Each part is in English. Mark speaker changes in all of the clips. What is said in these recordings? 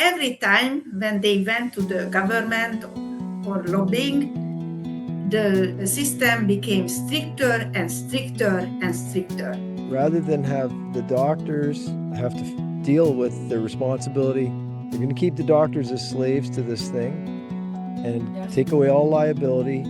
Speaker 1: every time when they went to the government or lobbying, the system became stricter and stricter and stricter.
Speaker 2: Rather than have the doctors have to deal with their responsibility, they're going to keep the doctors as slaves to this thing and take away all liability.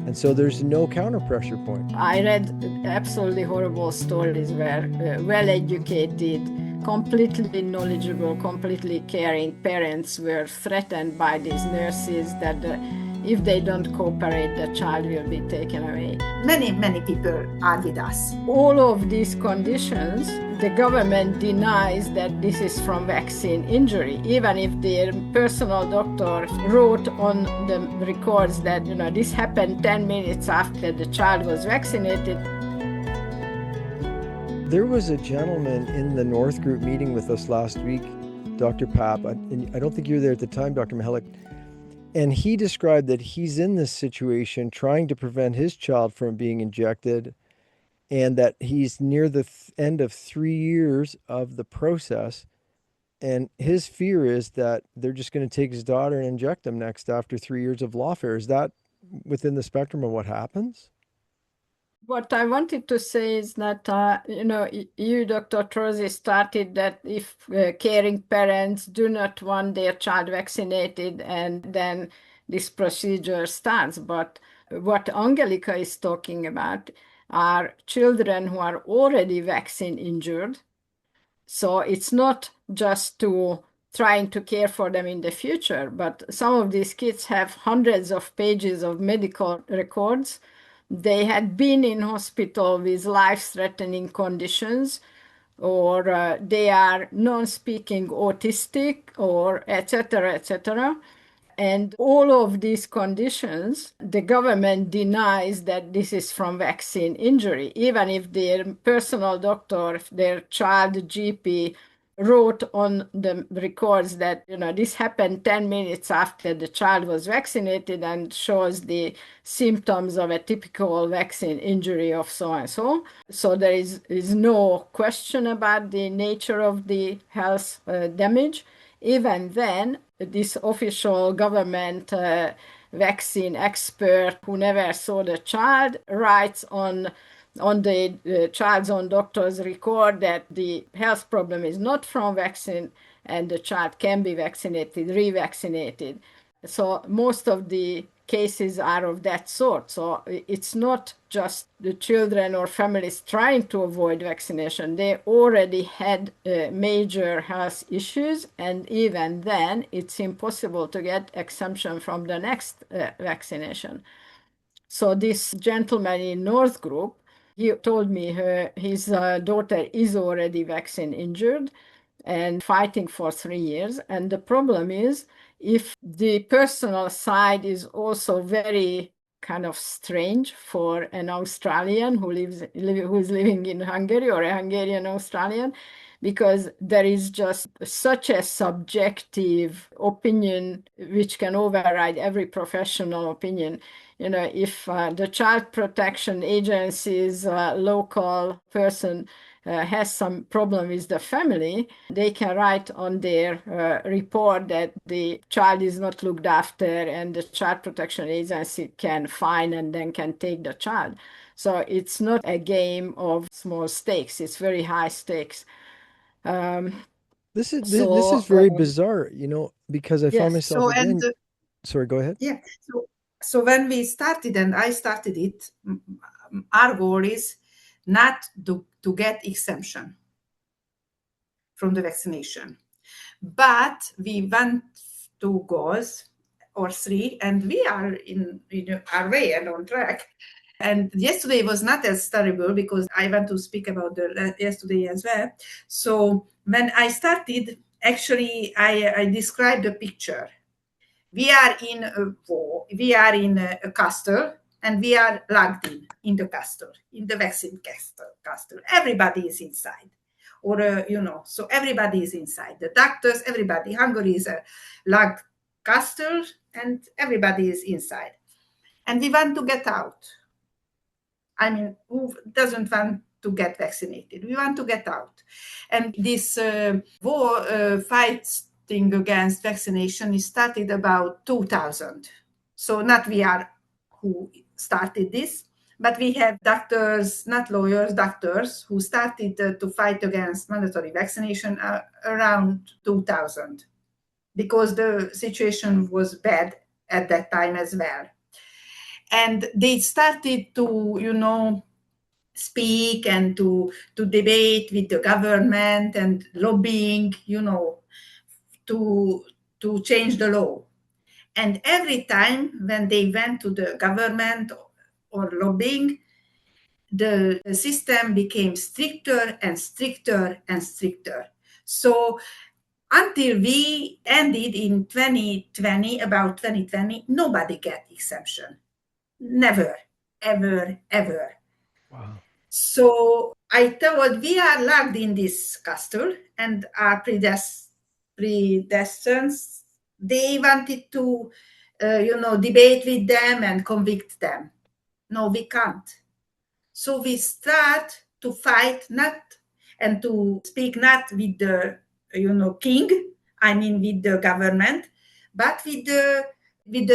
Speaker 2: And so there's no counter pressure point.
Speaker 3: I read absolutely horrible stories where well-educated, completely knowledgeable, completely caring parents were threatened by these nurses that if they don't cooperate, the child will be taken away.
Speaker 1: Many people are with us.
Speaker 3: All of these conditions, the government denies that this is from vaccine injury, even if their personal doctor wrote on the records that, this happened 10 minutes after the child was vaccinated.
Speaker 2: There was a gentleman in the North Group meeting with us last week, Dr. Papp, and I don't think you were there at the time, Dr. Mihalik, and he described that he's in this situation trying to prevent his child from being injected, and that he's near the end of 3 years of the process. And his fear is that they're just going to take his daughter and inject him next after 3 years of lawfare. Is that within the spectrum of what happens?
Speaker 3: What I wanted to say is that, you, Dr. Trosi, started that if caring parents do not want their child vaccinated, and then this procedure starts. But what Angelika is talking about are children who are already vaccine injured. So it's not just to trying to care for them in the future, but some of these kids have hundreds of pages of medical records. They had been in hospital with life-threatening conditions, or they are non-speaking autistic, or etc., etc. And all of these conditions, the government denies that this is from vaccine injury, even if their personal doctor, their child GP, wrote on the records that this happened 10 minutes after the child was vaccinated and shows the symptoms of a typical vaccine injury of so and so. So there is no question about the nature of the health damage. Even then, this official government vaccine expert who never saw the child writes on the child's own doctor's record that the health problem is not from vaccine and the child can be vaccinated, revaccinated. So most of the cases are of that sort. So it's not just the children or families trying to avoid vaccination. They already had major health issues, and even then it's impossible to get exemption from the next vaccination. So this gentleman in North Group, he told me his daughter is already vaccine injured and fighting for 3 years. And the problem is, if the personal side is also very kind of strange for an Australian who is living in Hungary, or a Hungarian Australian, because there is just such a subjective opinion which can override every professional opinion. If the Child Protection Agency's local person has some problem with the family, they can write on their report that the child is not looked after, and the Child Protection Agency can fine and then can take the child. So it's not a game of small stakes, it's very high stakes.
Speaker 2: This is very bizarre, because I found myself again. Sorry, go ahead.
Speaker 1: Yeah. So when we started, and I started it, our goal is not to get exemption from the vaccination, but we went 2 goals or 3, and we are in our way and on track. And yesterday was not as terrible, because I want to speak about the yesterday as well. So when I started, actually, I described the picture. We are in a castle, and we are locked in the castle, in the vaccine castle. Everybody is inside, or so everybody is inside. The doctors, everybody. Hungary is a locked castle, and everybody is inside. And we want to get out. I mean, who doesn't want to get vaccinated? We want to get out. And this war fights protesting against vaccination started about 2000. So not we are who started this, but we have doctors, not lawyers, doctors who started to fight against mandatory vaccination around 2000 because the situation was bad at that time as well. And they started to, speak and to debate with the government and lobbying, to change the law. And every time when they went to the government or lobbying, the system became stricter and stricter and stricter. So until we ended in 2020, about 2020, nobody get exemption. Never, ever, ever.
Speaker 2: Wow.
Speaker 1: So I thought we are locked in this castle and our predestinations, they wanted to, debate with them and convict them. No, we can't. So we start to fight and to speak not with the, king, I mean with the government, but with the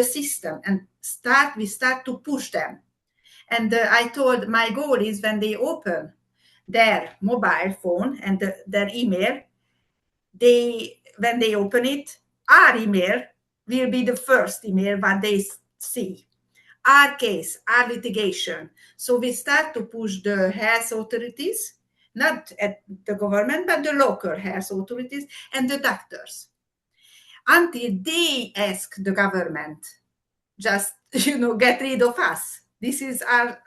Speaker 1: system, and we start to push them. And I told my goal is when they open their mobile phone and their email, when they open it, our email will be the first email what they see. Our case, our litigation. So we start to push the health authorities, not at the government, but the local health authorities and the doctors, until they ask the government, just, get rid of us. This is our,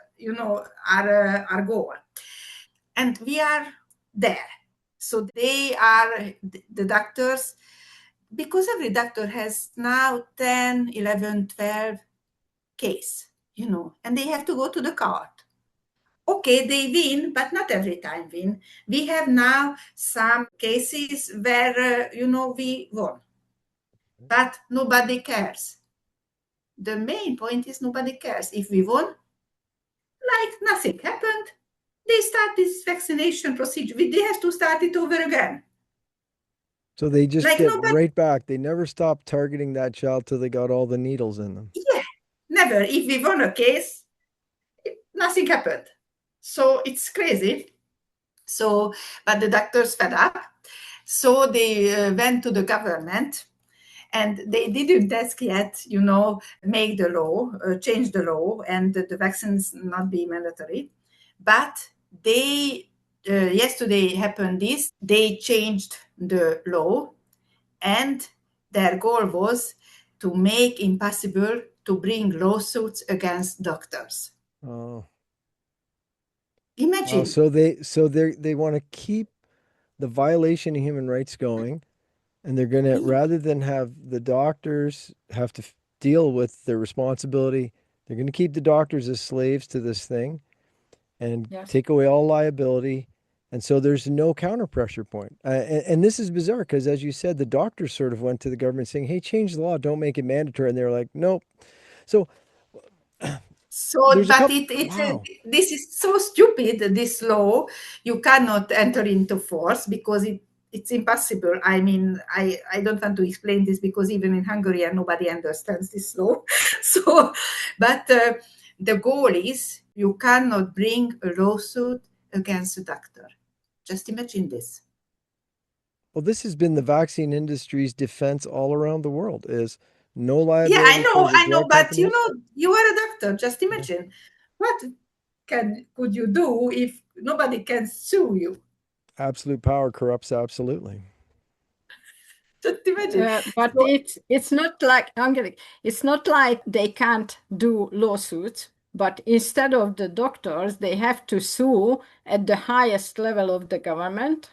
Speaker 1: our goal. And we are there. So they are the doctors, because every doctor has now 10, 11, 12 case, and they have to go to the court. Okay, they win, but not every time win. We have now some cases where, we won, but nobody cares. The main point is nobody cares. If we won, like nothing happened, they start this vaccination procedure. They have to start it over again.
Speaker 2: So they just
Speaker 1: Like
Speaker 2: get right back. They never stop targeting that child till they got all the needles in them.
Speaker 1: Yeah, never. If we won a case, nothing happened. So it's crazy. So, but the doctors fed up. So they went to the government, and they didn't ask yet, make the law, change the law, and the vaccines not be mandatory. But they, yesterday happened this, they changed the law, and their goal was to make impossible to bring lawsuits against doctors.
Speaker 2: Oh.
Speaker 1: Imagine.
Speaker 2: So they want to keep the violation of human rights going, and they're going to, rather than have the doctors have to deal with their responsibility, they're going to keep the doctors as slaves to this thing and take away all liability. And so there's no counter pressure point. And this is bizarre because, as you said, the doctors sort of went to the government saying, hey, change the law, don't make it mandatory. And they're like, nope. So
Speaker 1: this is so stupid, this law. You cannot enter into force because it's impossible. I mean, I don't want to explain this because even in Hungary nobody understands this law. So, but the goal is you cannot bring a lawsuit against a doctor. Just imagine this.
Speaker 2: Well, this has been the vaccine industry's defense all around the world, is no liability.
Speaker 1: Yeah, I know, but you are a doctor. Just imagine what could you do if nobody can sue you?
Speaker 2: Absolute power corrupts absolutely.
Speaker 1: Just imagine.
Speaker 3: But it's not like, Angelika, it's not like they can't do lawsuits, but instead of the doctors, they have to sue at the highest level of the government.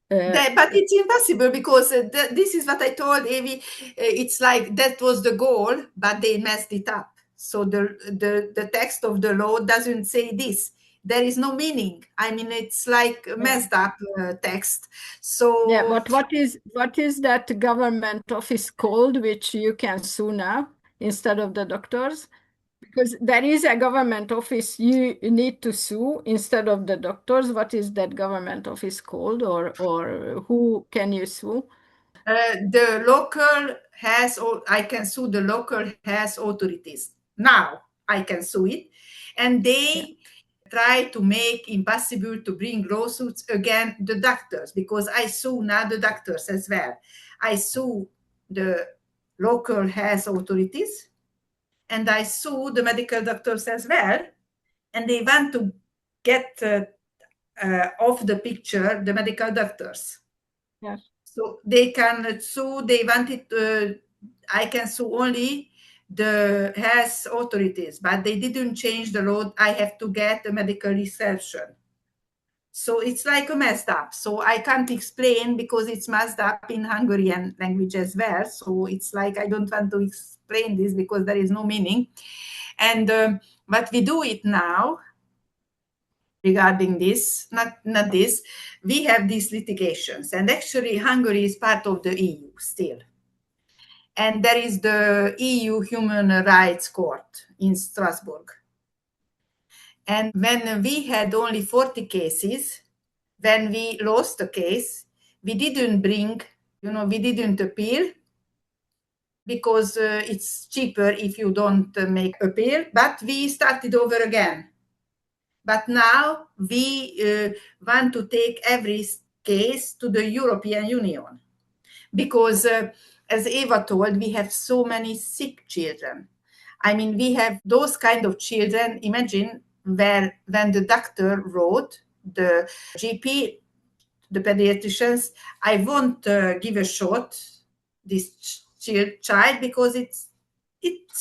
Speaker 1: But it's impossible because this is what I told Evie. It's like that was the goal, but they messed it up. So the text of the law doesn't say this. There is no meaning. I mean, it's like messed up text. So
Speaker 3: yeah, but what is that government office called, which you can sue now instead of the doctors? Because there is a government office you need to sue instead of the doctors. What is that government office called, or who can you sue?
Speaker 1: The local has, or I can sue the local health authorities. Now I can sue it. And they try to make impossible to bring lawsuits against the doctors, because I sue now the doctors as well. I sue the local health authorities and I sue the medical doctors as well. And they want to get off the picture the medical doctors.
Speaker 3: Yes.
Speaker 1: So they can sue, they wanted, I can sue only the health authorities, but they didn't change the law. I have to get a medical exception. So it's like a messed up. So I can't explain because it's messed up in Hungarian language as well. So it's like I don't want to explain this because there is no meaning. And but we do it now regarding this, not this. We have these litigations, and actually Hungary is part of the EU still. And there is the EU Human Rights Court in Strasbourg. And when we had only 40 cases, when we lost the case, we didn't bring, we didn't appeal because it's cheaper if you don't make appeal, but we started over again. But now we want to take every case to the European Union because, as Eva told, we have so many sick children. I mean, we have those kind of children. Imagine when the doctor wrote, the GP, the pediatricians, I won't give a shot this child because it's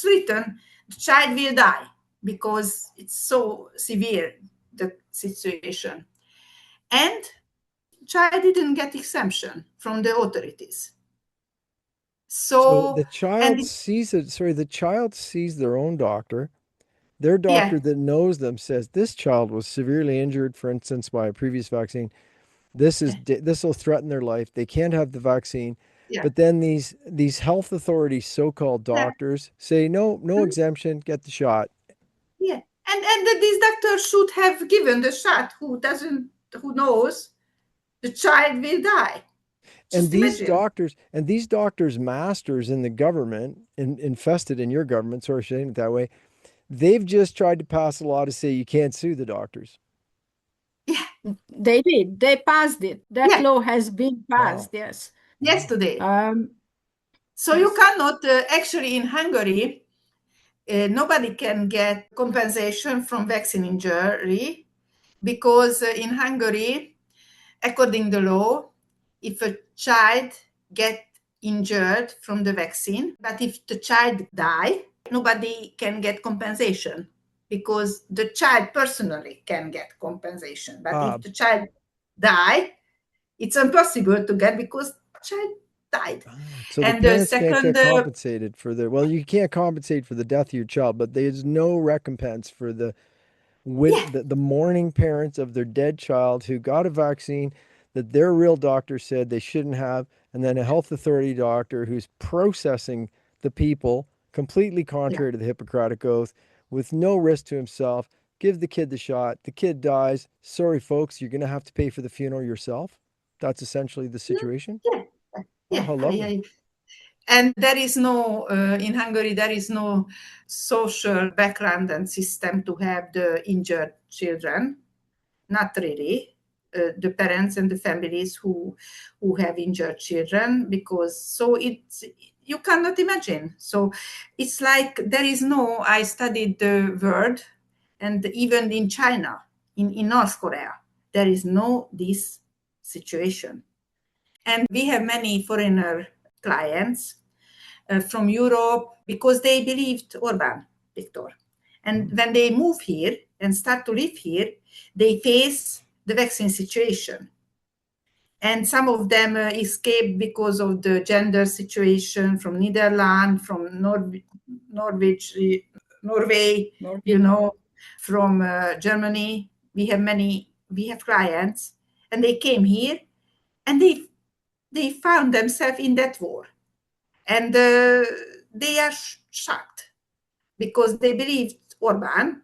Speaker 1: written the child will die because it's so severe, the situation. And child didn't get exemption from the authorities. So
Speaker 2: the child sees it. Sorry, the child sees their own doctor. Their doctor that knows them says this child was severely injured, for instance, by a previous vaccine. This will threaten their life. They can't have the vaccine.
Speaker 1: Yeah.
Speaker 2: But then these health authorities, so-called doctors, say no exemption, get the shot.
Speaker 1: Yeah, and this doctor should have given the shot. Who knows, the child will die.
Speaker 2: And these doctors, masters in the government, infested in your government, sorry, saying it that way, they've just tried to pass a law to say you can't sue the doctors.
Speaker 1: Yeah,
Speaker 3: they did. They passed it. That law has been passed. Wow. Yes.
Speaker 1: Yesterday. So you cannot actually in Hungary. Nobody can get compensation from vaccine injury because in Hungary, according to the law, if a child get injured from the vaccine, but if the child die, nobody can get compensation because the child personally can get compensation. But if the child die, it's impossible to get because the child died.
Speaker 2: So the parents can't get compensated for you can't compensate for the death of your child, but there's no recompense for the mourning parents of their dead child who got a vaccine that their real doctor said they shouldn't have, and then a health authority doctor who's processing the people completely contrary to the Hippocratic Oath with no risk to himself, give the kid the shot, the kid dies. Sorry, folks, you're going to have to pay for the funeral yourself. That's essentially the situation.
Speaker 1: Yeah.
Speaker 2: How lovely.
Speaker 1: And there is no, in Hungary, there is no social background and system to have the injured children. Not really. The parents and the families who have injured children, because you cannot imagine. So it's like there is no, I studied the world, and even in China, in North Korea, there is no this situation. And we have many foreigner clients from Europe because they believed Orban, Victor. And when they move here and start to live here, they face the vaccine situation. And some of them escaped because of the gender situation from Netherlands, from Norway, from Germany. We have clients, and they came here, and they found themselves in that war. And they are shocked because they believed Orban,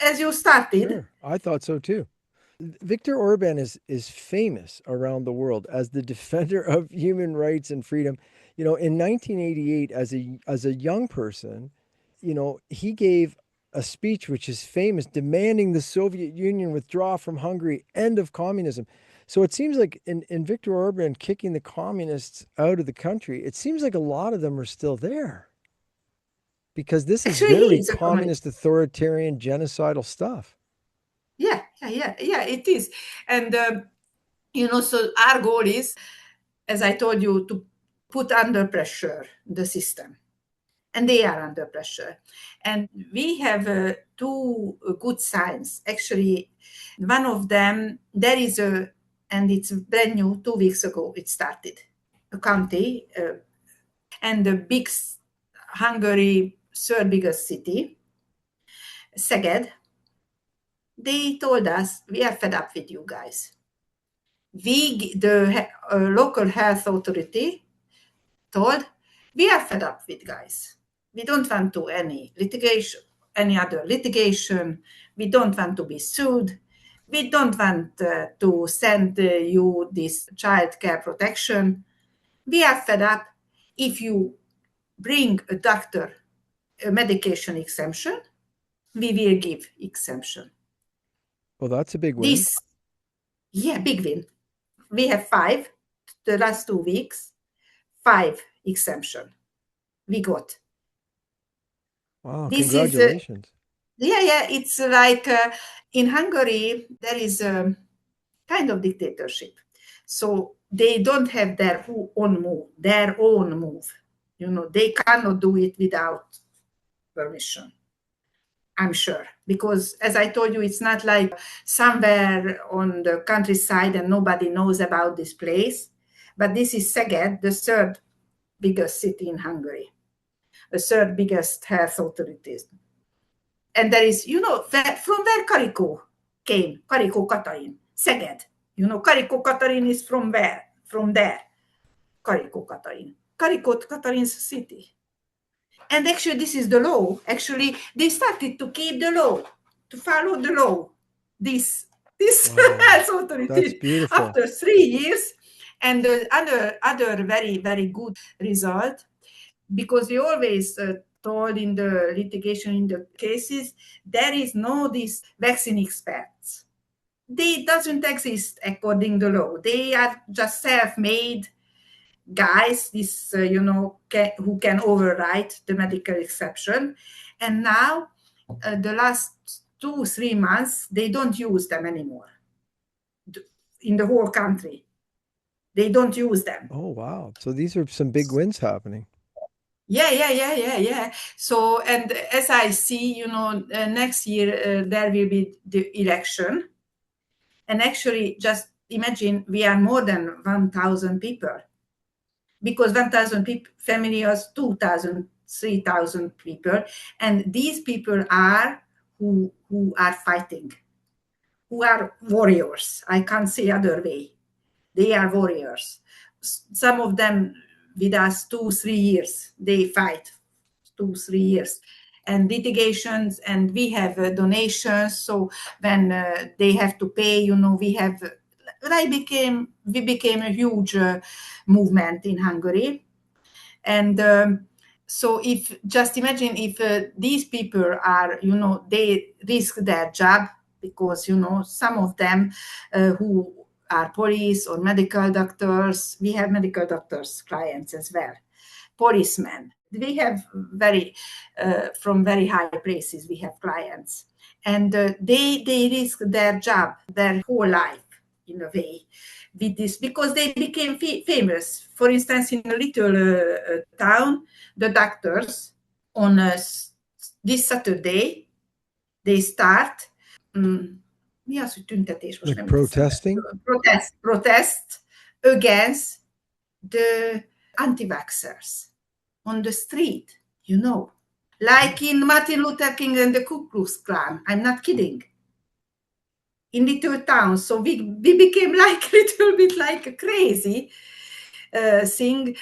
Speaker 1: as you started.
Speaker 2: Sure. I thought so too. Viktor Orban is famous around the world as the defender of human rights and freedom. In 1988, as a young person, he gave a speech which is famous, demanding the Soviet Union withdraw from Hungary, end of communism. So it seems like in Viktor Orban kicking the communists out of the country, it seems like a lot of them are still there, because this is
Speaker 1: Actually, he
Speaker 2: very
Speaker 1: is a communist.
Speaker 2: communist, authoritarian, genocidal stuff.
Speaker 1: Yeah, it is. And, so our goal is, as I told you, to put under pressure the system. And they are under pressure. And we have two good signs. Actually, one of them, and it's brand new, 2 weeks ago it started, a county, and the big Hungary third biggest city, Szeged, they told us, we are fed up with you guys. The local health authority told, we are fed up with guys. We don't want to any other litigation. We don't want to be sued. We don't want to send you this child care protection. We are fed up. If you bring a doctor a medication exemption, we will give exemption.
Speaker 2: Well, that's a big win.
Speaker 1: Big win. We have 5, the last 2 weeks, 5 exemption we got.
Speaker 2: Wow, congratulations.
Speaker 1: It's like in Hungary, there is a kind of dictatorship. So they don't have their own move. They cannot do it without permission, I'm sure. Because as I told you, it's not like somewhere on the countryside and nobody knows about this place. But this is Szeged, the third biggest city in Hungary, the third biggest health authorities. And there is, from where Karikó came, Karikó Katalin, Szeged. Karikó Katalin is from where? From there. Karikó Katalin. Karikó Katalin's city. And actually, this is the law. Actually, they started to keep the law, to follow the law. This health authority after 3 years. And the other very, very good result, because we always told in the litigation, in the cases, there is no this vaccine experts. They doesn't exist according to law. They are just self-made guys, who can override the medical exception. And now, the last 2-3 months, they don't use them anymore in the whole country. They don't use them.
Speaker 2: Oh, wow. So these are some big wins happening.
Speaker 1: Yeah. So, and as I see, next year there will be the election. And actually, just imagine, we are more than 1,000 people. Because 1,000 people, family is 2,000, 3,000 people. And these people are who are fighting, who are warriors. I can't say other way. They are warriors. Some of them with us 2-3 years, they fight 2-3 years, and litigations, and we have donations. So when they have to pay, we became a huge movement in Hungary. And so just imagine if these people are, they risk their job, because, some of them who are police or medical doctors, we have medical doctors clients as well, policemen. We have from very high places, we have clients. And they risk their job, their whole life, in a way, with this, because they became famous. For instance, in a little town, the doctors, on this Saturday, they start mi az, hogy tüntetés? Most
Speaker 2: like protesting?
Speaker 1: Protest against the anti-vaxxers on the street, like in Martin Luther King and the Ku Klux Klan. I'm not kidding. In little towns. So we became like a little bit like a crazy thing.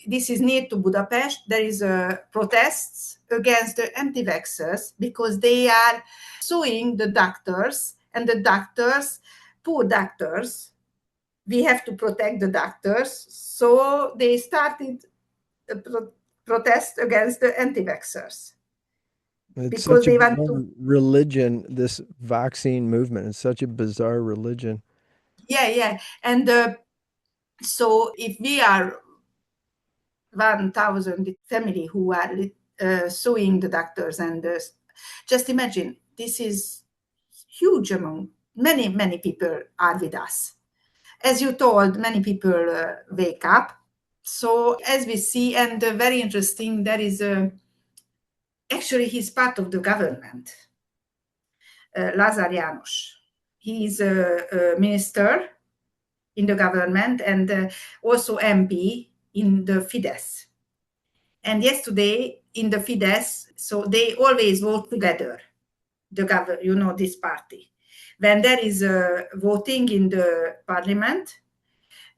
Speaker 1: This is near to Budapest. There is protests against the anti-vaxxers, because they are suing the doctors And the doctors, poor doctors, we have to protect the doctors. So they started a protest against the anti-vaxxers.
Speaker 2: It's
Speaker 1: Because
Speaker 2: such a
Speaker 1: they want
Speaker 2: bizarre
Speaker 1: to.
Speaker 2: religion, this vaccine movement. It's such a bizarre religion.
Speaker 1: Yeah. And so if we are 1,000 family who are suing the doctors, and just imagine, this is huge among many people are with us. As you told, many people wake up. So as we see, and very interesting, there is actually he's part of the government, Lazar János. He is a minister in the government and also MP in the Fidesz. And yesterday in the Fidesz, so they always vote together, this party. When there is a voting in the parliament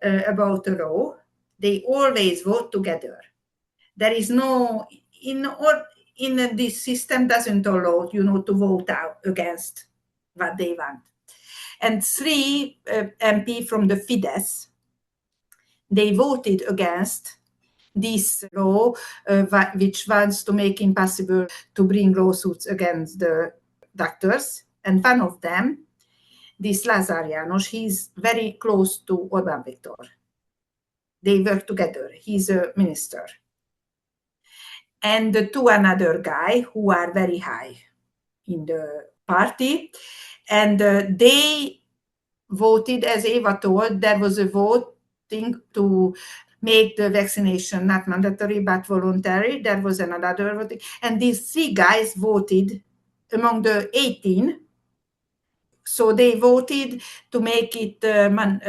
Speaker 1: about a law, they always vote together. There is no, in this system doesn't allow, to vote out against what they want. And three MP from the Fidesz, they voted against this law, which wants to make impossible to bring lawsuits against the doctors. And one of them, this Lazar János, he's very close to Orbán Viktor. They work together. He's a minister. And two another guy who are very high in the party. And they voted, as Éva told, there was a voting to make the vaccination not mandatory but voluntary. There was another voting. And these three guys voted among the 18. So they voted to make it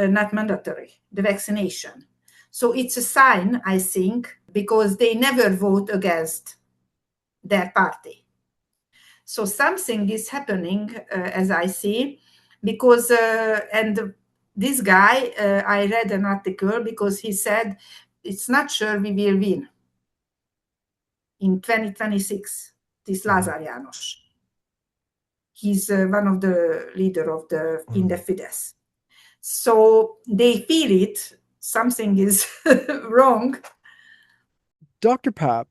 Speaker 1: not mandatory, the vaccination. So it's a sign, I think, because they never vote against their party. So something is happening, as I see, because, and this guy, I read an article because he said, it's not sure we will win in 2026, this Lazar János. He's one of the leader of in the Fidesz. So they feel it, something is wrong.
Speaker 2: Dr. Papp,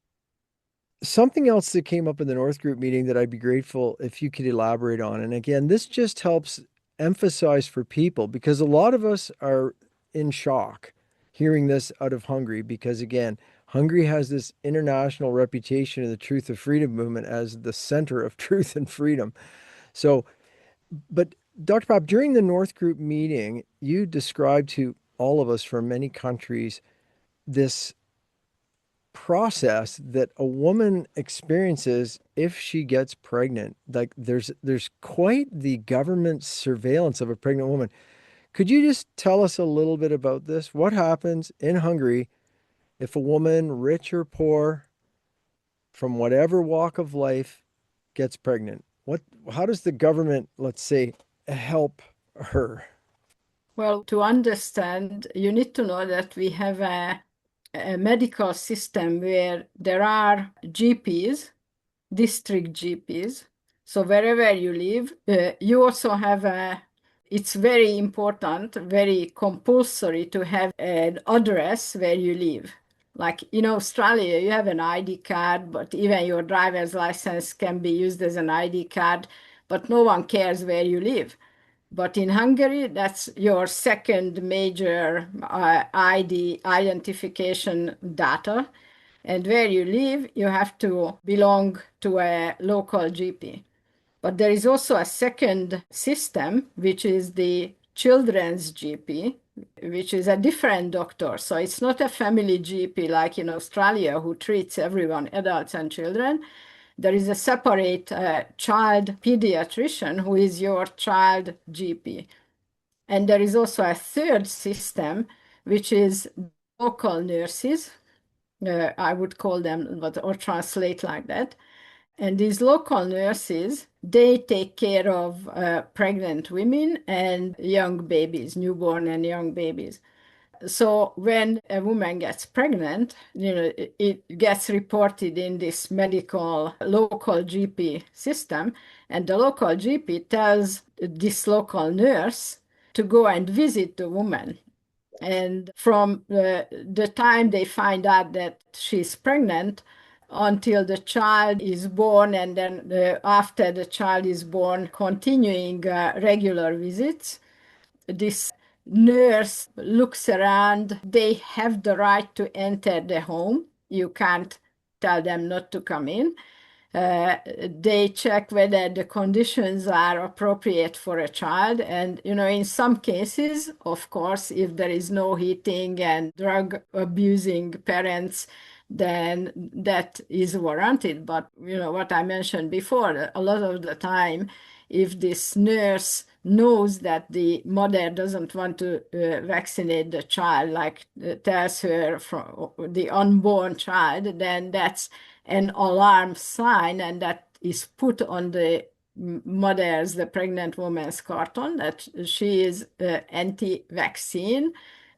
Speaker 2: something else that came up in the North Group meeting that I'd be grateful if you could elaborate on. And again, this just helps emphasize for people, because a lot of us are in shock hearing this out of Hungary, because again, Hungary has this international reputation in the Truth of Freedom movement as the center of truth and freedom. So, but Dr. Papp, during the North Group meeting, you described to all of us from many countries this process that a woman experiences if she gets pregnant. Like there's quite the government surveillance of a pregnant woman. Could you just tell us a little bit about this? What happens in Hungary if a woman, rich or poor, from whatever walk of life, gets pregnant? How does the government, let's say, help her?
Speaker 3: Well, to understand, you need to know that we have a medical system where there are GPs, district GPs. So wherever you live, you also have it's very important, very compulsory to have an address where you live. Like in Australia, you have an ID card, but even your driver's license can be used as an ID card, but no one cares where you live. But in Hungary, that's your second major ID identification data. And where you live, you have to belong to a local GP. But there is also a second system, which is the children's GP, which is a different doctor. So it's not a family GP like in Australia who treats everyone, adults and children. There is a separate child pediatrician who is your child GP. And there is also a third system, which is local nurses. I would call them, or translate like that. And these local nurses, they take care of pregnant women and young babies, newborn and young babies. So when a woman gets pregnant, it gets reported in this local GP system, and the local GP tells this local nurse to go and visit the woman. And from the time they find out that she's pregnant until the child is born, and then after the child is born, continuing regular visits, this nurse looks around. They have the right to enter the home. You can't tell them not to come in. They check whether the conditions are appropriate for a child. And, in some cases, of course, if there is no heating and drug abusing parents, then that is warranted. But, what I mentioned before, a lot of the time, if this nurse knows that the mother doesn't want to vaccinate the child, like tells her from the unborn child, then that's an alarm sign, and that is put on the pregnant woman's carton, that she is anti-vaccine.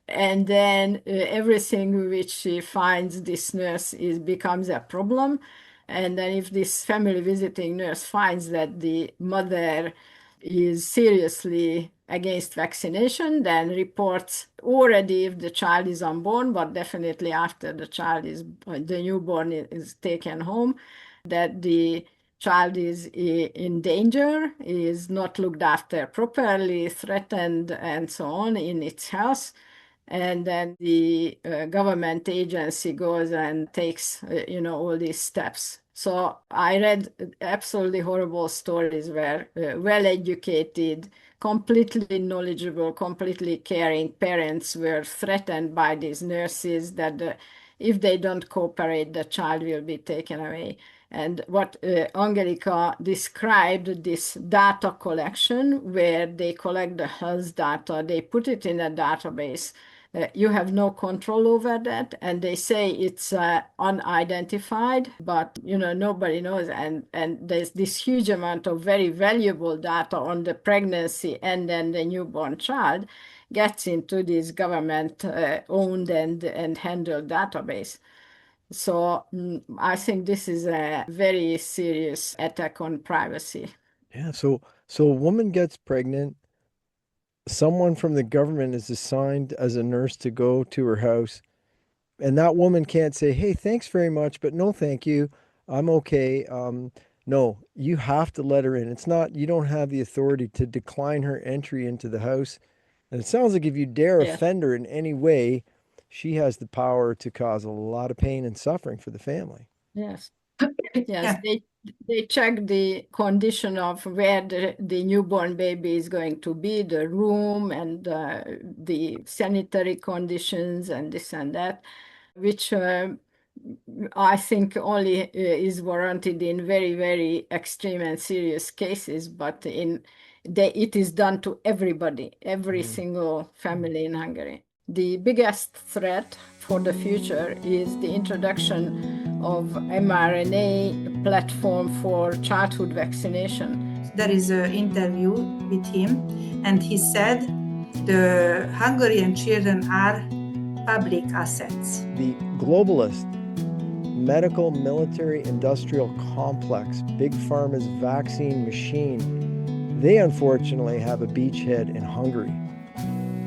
Speaker 3: And then everything which she finds this nurse becomes a problem. And then if this family visiting nurse finds that the mother is seriously against vaccination, then reports already if the child is unborn, but definitely after the newborn is taken home, that the child is in danger, is not looked after properly, threatened, and so on in its health. And then the government agency goes and takes, all these steps. So I read absolutely horrible stories where well-educated, completely knowledgeable, completely caring parents were threatened by these nurses that if they don't cooperate, the child will be taken away. And what Angelika described, this data collection, where they collect the health data, they put it in a database. You have no control over that, and they say it's unidentified, but nobody knows, and there's this huge amount of very valuable data on the pregnancy and then the newborn child gets into this government owned and handled database. So I think this is a very serious attack on privacy.
Speaker 2: Yeah, so a woman gets pregnant, someone from the government is assigned as a nurse to go to her house, and that woman can't say, hey, thanks very much, but no thank you, I'm okay. No, you have to let her in. It's not, you don't have the authority to decline her entry into the house. And it sounds like if you dare offend her in any way, she has the power to cause a lot of pain and suffering for the family.
Speaker 3: Yes. Yes, they check the condition of where the newborn baby is going to be, the room, and the sanitary conditions, and this and that, which I think only is warranted in very, very extreme and serious cases, but it is done to everybody, every single family in Hungary. The biggest threat for the future is the introduction of mRNA platform for childhood vaccination.
Speaker 1: There is an interview with him, and he said the Hungarian children are public assets.
Speaker 2: The globalist medical, military, industrial complex, Big Pharma's vaccine machine, they unfortunately have a beachhead in Hungary,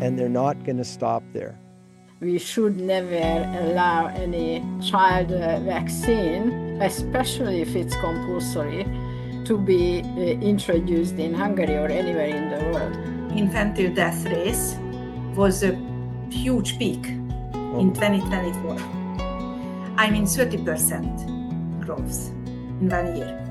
Speaker 2: and they're not going to stop there.
Speaker 3: We should never allow any child vaccine, especially if it's compulsory, to be introduced in Hungary or anywhere in the world.
Speaker 1: Infantile death rate was a huge peak in 2024. I mean 30% growth in 1 year.